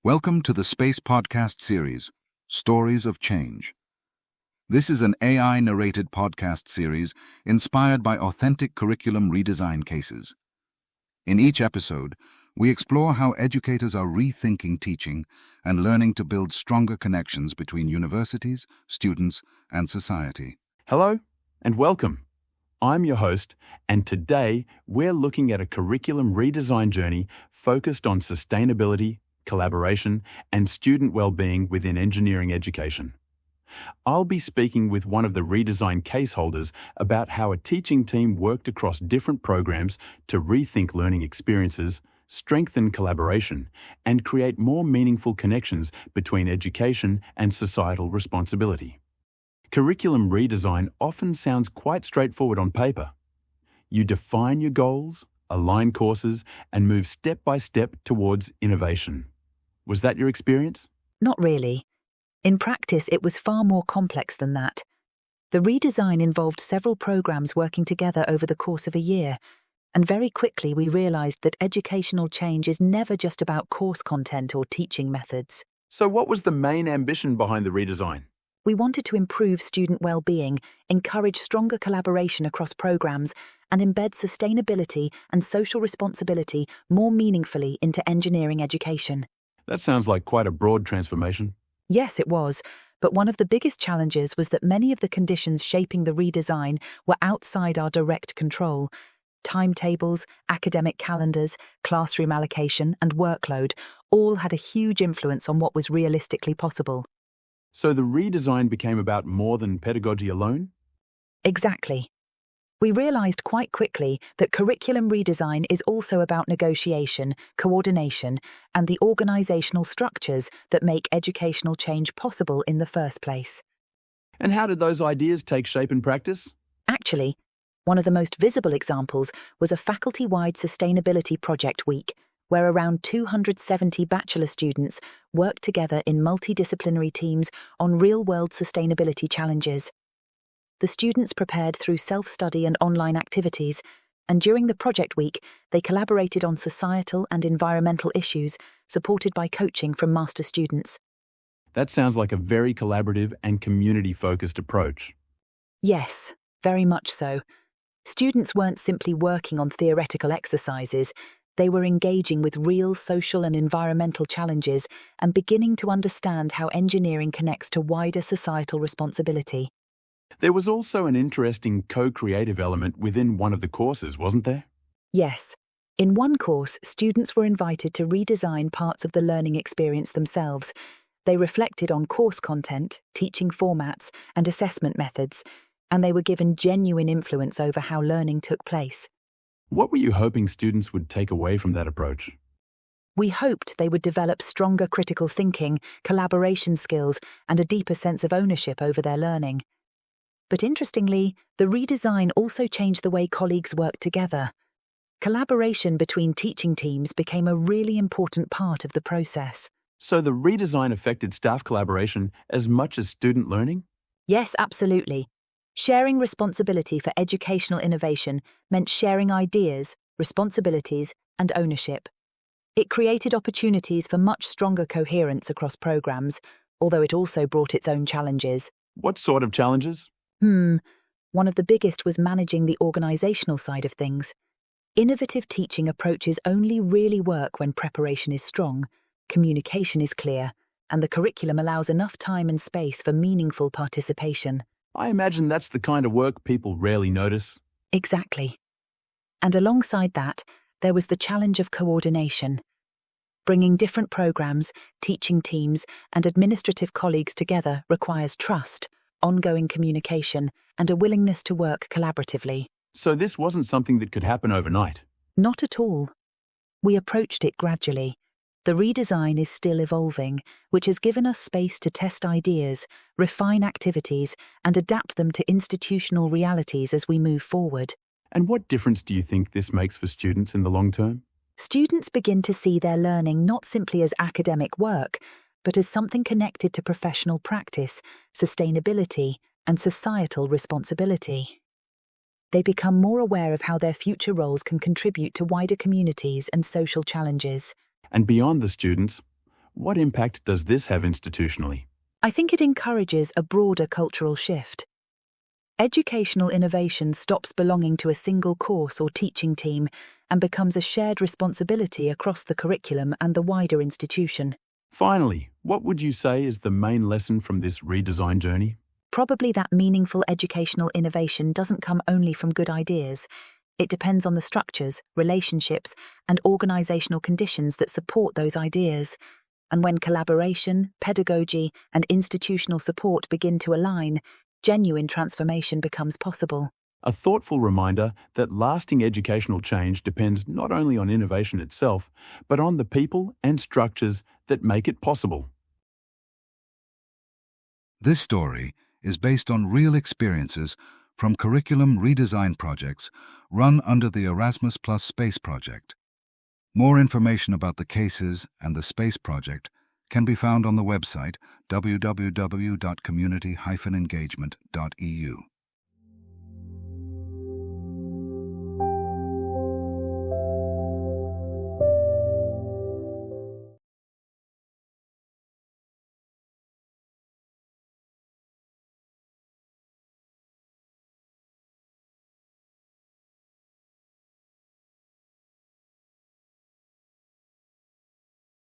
Welcome to the Space Podcast series, Stories of Change. This is an AI-narrated podcast series inspired by authentic curriculum redesign cases. In each episode, we explore how educators are rethinking teaching and learning to build stronger connections between universities, students, and society. Hello and welcome. I'm your host, and today we're looking at a curriculum redesign journey focused on sustainability, collaboration, and student well-being within engineering education. I'll be speaking with one of the redesign case holders about how a teaching team worked across different programs to rethink learning experiences, strengthen collaboration, and create more meaningful connections between education and societal responsibility. Curriculum redesign often sounds quite straightforward on paper. You define your goals, align courses, and move step by step towards innovation. Was that your experience? Not really. In practice, it was far more complex than that. The redesign involved several programs working together over the course of a year, and very quickly we realized that educational change is never just about course content or teaching methods. So what was the main ambition behind the redesign? We wanted to improve student well-being, encourage stronger collaboration across programs, and embed sustainability and social responsibility more meaningfully into engineering education. That sounds like quite a broad transformation. Yes, it was, but one of the biggest challenges was that many of the conditions shaping the redesign were outside our direct control. Timetables, academic calendars, classroom allocation, and workload all had a huge influence on what was realistically possible. So the redesign became about more than pedagogy alone? Exactly. We realized quite quickly that curriculum redesign is also about negotiation, coordination, and the organizational structures that make educational change possible in the first place. And how did those ideas take shape in practice? Actually, one of the most visible examples was a faculty-wide sustainability project week, where around 270 bachelor students worked together in multidisciplinary teams on real-world sustainability challenges. The students prepared through self-study and online activities, and during the project week, they collaborated on societal and environmental issues, supported by coaching from master students. That sounds like a very collaborative and community-focused approach. Yes, very much so. Students weren't simply working on theoretical exercises, they were engaging with real social and environmental challenges and beginning to understand how engineering connects to wider societal responsibility. There was also an interesting co-creative element within one of the courses, wasn't there? Yes. In one course, students were invited to redesign parts of the learning experience themselves. They reflected on course content, teaching formats, and assessment methods, and they were given genuine influence over how learning took place. What were you hoping students would take away from that approach? We hoped they would develop stronger critical thinking, collaboration skills, and a deeper sense of ownership over their learning. But interestingly, the redesign also changed the way colleagues worked together. Collaboration between teaching teams became a really important part of the process. So the redesign affected staff collaboration as much as student learning? Yes, absolutely. Sharing responsibility for educational innovation meant sharing ideas, responsibilities, and ownership. It created opportunities for much stronger coherence across programs, although it also brought its own challenges. What sort of challenges? One of the biggest was managing the organizational side of things. Innovative teaching approaches only really work when preparation is strong, communication is clear, and the curriculum allows enough time and space for meaningful participation. I imagine that's the kind of work people rarely notice. Exactly. And alongside that, there was the challenge of coordination. Bringing different programs, teaching teams, and administrative colleagues together requires trust, ongoing communication, and a willingness to work collaboratively. So this wasn't something that could happen overnight? Not at all. We approached it gradually. The redesign is still evolving, which has given us space to test ideas, refine activities, and adapt them to institutional realities as we move forward. And what difference do you think this makes for students in the long term? Students begin to see their learning not simply as academic work, but as something connected to professional practice, sustainability, and societal responsibility. They become more aware of how their future roles can contribute to wider communities and social challenges. And beyond the students, What impact does this have institutionally? I think it encourages a broader cultural shift. Educational innovation stops belonging to a single course or teaching team and becomes a shared responsibility across the curriculum and the wider institution. Finally, what would you say is the main lesson from this redesign journey? Probably that meaningful educational innovation doesn't come only from good ideas. It depends on the structures, relationships, and organizational conditions that support those ideas. And when collaboration, pedagogy, and institutional support begin to align, genuine transformation becomes possible. A thoughtful reminder that lasting educational change depends not only on innovation itself, but on the people and structures that make it possible. This story is based on real experiences from curriculum redesign projects run under the Erasmus Plus Space Project. More information about the cases and the Space Project can be found on the website www.community-engagement.eu.